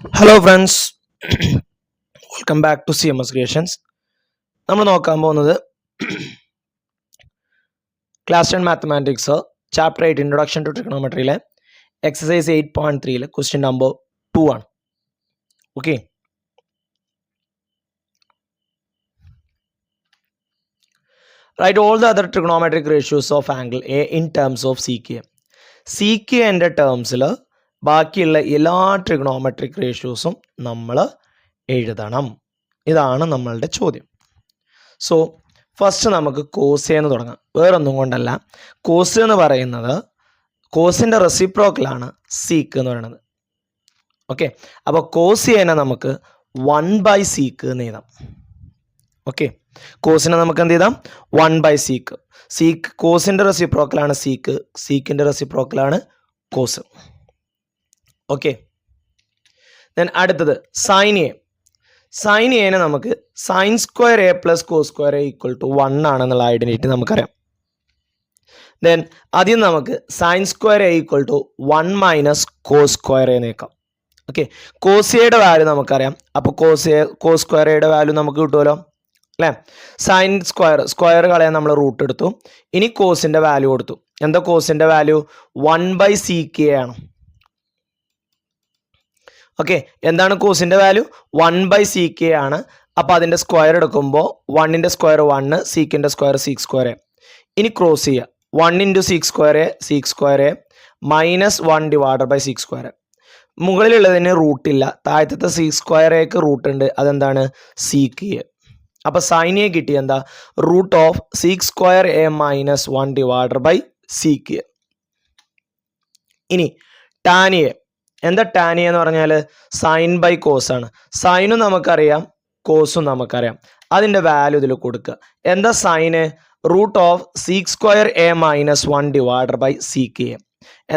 Hello friends, welcome back to CMS Creations. നമ്മൾ നോക്കാൻ പോകുന്നത് class 10 mathematics chapter 8 introduction to ട്രിഗണോമെട്രിയിലെ എക്സസൈസ് 8.3 ക്വസ്റ്റ്യൻ നമ്പർ 2 ആണ്. Okay, write all the other trigonometric ratios of angle A in terms of CK. CK എൻ്റെ ടേംസിൽ ബാക്കിയുള്ള എല്ലാ trigonometric റേഷ്യോസും നമ്മൾ എഴുതണം. ഇതാണ് നമ്മളുടെ ചോദ്യം. സോ ഫസ്റ്റ് നമുക്ക് കോസ് എന്ന് തുടങ്ങാം. വേറൊന്നും കൊണ്ടല്ല, കോസ് എന്ന് പറയുന്നത് കോസിൻ്റെ റെസിപ്രോക്കലാണ് സീക്ക് എന്ന് പറയുന്നത്. ഓക്കെ, അപ്പോൾ കോസ് ചെയ്യുന്ന നമുക്ക് 1 സീക്ക് എന്ന് എഴുതാം. ഓക്കെ, കോസിനെ നമുക്ക് എന്ത് ചെയ്താം? 1 സീക്ക്. സീക്ക് കോസിൻ്റെ റെസിപ്രോക്കലാണ് സീക്ക്, സീക്കിൻ്റെ റെസിപ്രോക്കലാണ് കോസ്. ഓക്കെ, ദെൻ അടുത്തത് സൈൻ എ. സൈൻ എനെ നമുക്ക് sine square A plus cos square A equal to 1 ആണെന്നുള്ള ഐഡൻറ്റിറ്റി നമുക്കറിയാം. ദെൻ ആദ്യം നമുക്ക് sine square A equal to 1 minus cos square A നീക്കാം. ഓക്കെ, കോസ് എയുടെ വാല്യൂ നമുക്കറിയാം. അപ്പോൾ കോസ് സ്ക്വയർ എയുടെ വാല്യൂ നമുക്ക് കിട്ടുമല്ലോ അല്ലേ? സൈൻ സ്ക്വയർ കളയാൻ നമ്മൾ റൂട്ട് എടുത്തു. ഇനി കോസിൻ്റെ വാല്യൂ കൊടുത്തു. എന്താ കോസിൻ്റെ വാല്യൂ? 1 CK ആണ്. ഓക്കെ, എന്താണ് കോസിൻ്റെ വാല്യൂ? 1 CK ആണ്. അപ്പോൾ അതിൻ്റെ സ്ക്വയർ എടുക്കുമ്പോൾ 1ൻ്റെ സ്ക്വയർ 1, സീക്കിൻ്റെ സ്ക്വയർ സീക്ക് സ്ക്വയർ എ. ഇനി ക്രോസ് ചെയ്യുക. 1 into sec square A sec square A minus 1 divided by sec square A. മുകളിലുള്ളതിന് റൂട്ടില്ല, താഴത്തെ സീക്ക് സ്ക്വയർ എക്ക് റൂട്ട് ഉണ്ട്. അതെന്താണ്? Sec A. അപ്പോൾ സൈൻ എ കിട്ടി എന്താ? Root of sec square A minus 1 divided by sec A. ഇനി ടാൻ എ. എന്താ ടാൻ എ എന്ന് പറഞ്ഞാൽ? സൈൻ ബൈ കോസ് ആണ്. സൈനും നമുക്കറിയാം, കോസും നമുക്കറിയാം. അതിൻ്റെ വാല്യൂ ഇതിൽ കൊടുക്കുക. എന്താ sine? Root of sec square A minus 1 divided by sec A.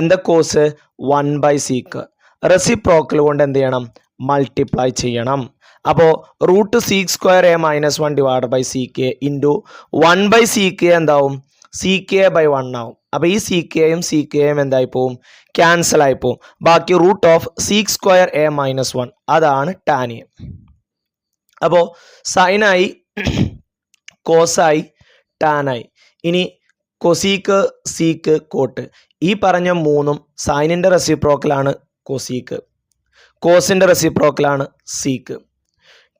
എന്താ കോസ്? 1 സീക്ക്. റെസിപ്രോക്കൽ കൊണ്ട് എന്ത് ചെയ്യണം? മൾട്ടിപ്ലൈ ചെയ്യണം. അപ്പോൾ root sec square A minus 1 divide by sec into 1 sec എന്താവും? സി കെ ബൈ 1 ആവും. അപ്പോൾ ഈ സി കെയും സി കെയും എന്തായി പോവും? ക്യാൻസൽ ആയി പോവും. ബാക്കി root of sec square A minus 1, അതാണ് ടാൻ എ. അപ്പോൾ സൈനായി, കോസായി, ടാനായി. ഇനി കൊസീക്ക്, സീക്ക്, കോട്ട്. ഈ പറഞ്ഞ മൂന്നും സൈനിൻ്റെ റെസിപ്രോക്കലാണ് കൊസീക്ക്, കോസിൻ്റെ റെസിപ്രോക്കലാണ് സീക്ക്,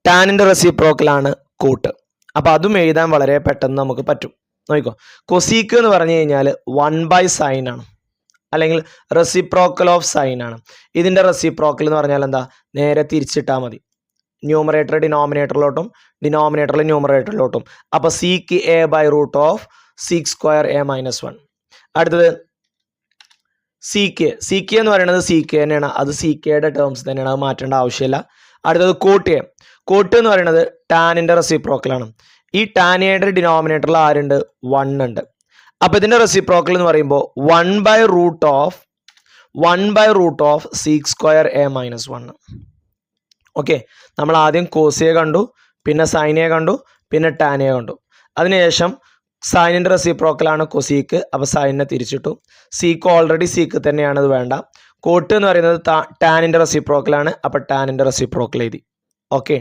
ടാനിൻ്റെ റെസിപ്രോക്കലാണ് കോട്ട്. അപ്പോൾ അതും എഴുതാൻ വളരെ പെട്ടെന്ന് നമുക്ക് പറ്റും. നോക്കിക്കോ, കൊസീക്ക് എന്ന് പറഞ്ഞു കഴിഞ്ഞാൽ 1 സൈൻ ആണ്, അല്ലെങ്കിൽ റെസിപ്രോക്കൽ ഓഫ് സൈൻ ആണ്. ഇതിൻ്റെ റെസിപ്രോക്കൽ എന്ന് പറഞ്ഞാൽ എന്താ? നേരെ തിരിച്ചിട്ടാൽ മതി. ന്യൂമറേറ്റർ ഡിനോമിനേറ്ററിലോട്ടും ഡിനോമിനേറ്ററിൽ ന്യൂമറേറ്ററിലോട്ടും. അപ്പോൾ sec A by root of sec square A minus 1. അടുത്തത് സി കെ എന്ന് പറയുന്നത് സി കെ തന്നെയാണ്. അത് സി കെയുടെ ടേംസ് തന്നെയാണ്, അത് മാറ്റേണ്ട ആവശ്യമില്ല. അടുത്തത് കോട്ട് എ. കോട്ട് എന്ന് പറയുന്നത് ടാനിൻ്റെ റെസിപ്രോക്കലാണ്. ഈ ടാനിയുടെ ഡിനോമിനേറ്ററിൽ ആരുണ്ട്? 1 ഉണ്ട്. അപ്പോൾ ഇതിൻ്റെ റെസിപ്രോക്കൽ എന്ന് പറയുമ്പോൾ 1 root of sec square A minus 1. Okay, നമ്മൾ ആദ്യം കോസിയെ കണ്ടു, പിന്നെ സൈനിയെ കണ്ടു, പിന്നെ ടാനിയെ കണ്ടു. അതിനുശേഷം സൈനിൻ്റെ റെസിപ്രോക്കലാണ് കൊസീക്ക്, അപ്പോൾ സൈനിനെ തിരിച്ചിട്ടു. സീക്ക് ഓൾറെഡി സീക്ക് തന്നെയാണ്, അത് വേണ്ട. കോട്ട് എന്ന് പറയുന്നത് ടാനിൻ്റെ റെസിപ്രോക്കലാണ്, അപ്പോൾ ടാനിൻ്റെ റെസിപ്രോക്കൽ എഴുതി. ഓക്കെ,